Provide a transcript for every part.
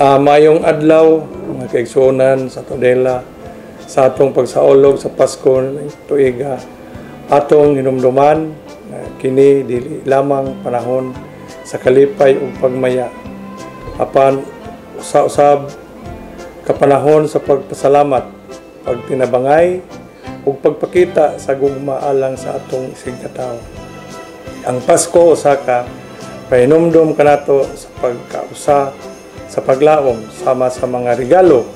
Mayong adlaw, mga kaigsuonan sa Todela, sa atong pagsaulog sa Pasko tuiga, atong hinumduman kini dili lamang panahon sa kalipay ug pagmaya, apan usab kapanahon sa pagpasalamat, pagtinabangay ug pagpakita sa gugma alang sa atong isig katawo. Ang Pasko usa ka pahinumdom kanato sa pagkausa sa paglaom sama sa mga regalo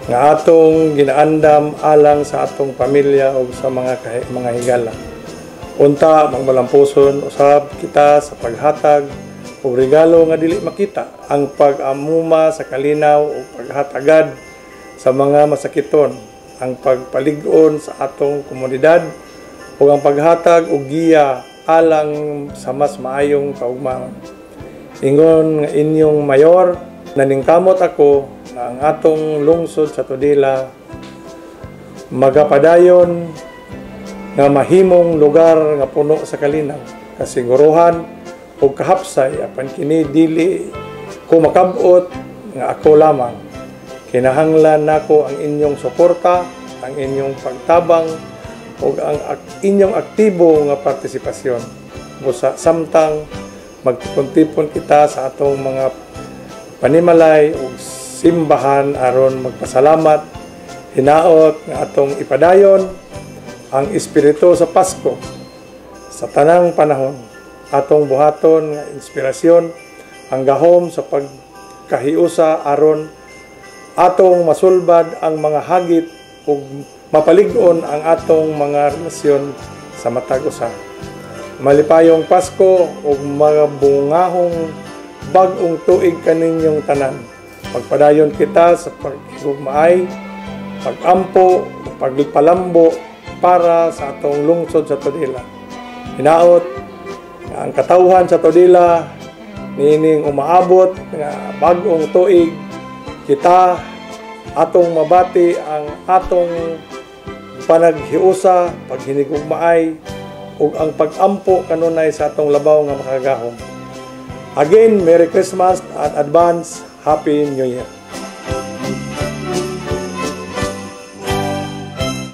nga atong ginaandam alang sa atong pamilya o sa mga higala. Unta, magmalampuson usab kita sa paghatag o regalo nga dili makita, ang pag-amuma sa kalinaw o paghatagad sa mga masakiton, ang pagpalig-on sa atong komunidad o ang paghatag og giya alang sa mas maayong kaugmaon. Ingon nga inyong mayor, naningkamot ako na ang atong lungsod sa Todela magapadayon nga mahimong lugar nga puno sa kalinaw, kasiguruhan o kahapsay, apan kini dili ko makabot nga ako lamang. Kinahanglan nako ang inyong suporta, ang inyong pagtabang o ang inyong aktibo nga partisipasyon. Busa samtang magtipon-tipon kita sa atong mga panimalay o simbahan aron magpasalamat, hinaot nga atong ipadayon ang espiritu sa Pasko sa tanang panahon. Atong buhaton nga inspirasyon ang gahom sa pagkahiusa aron atong masulbad ang mga hagit ug mapalig-on ang atong mga relasyon sa matag usa. Malipayong Pasko ug mga bungahong bag-ong tuig kaninyong tanan. Pagpadayon kita sa pagigugmaay, pagampo, pagpalambo para sa atong lungsod sa Todela. Hinaot nga ang katawhan sa Todela nining umaabot nga bag-ong tuig, kita atong mabati ang atong panaghiusa, paghinigugmaay ug ang pag-ampo kanunay sa atong labaw nga makagahom. Again, Merry Christmas and advance Happy New Year.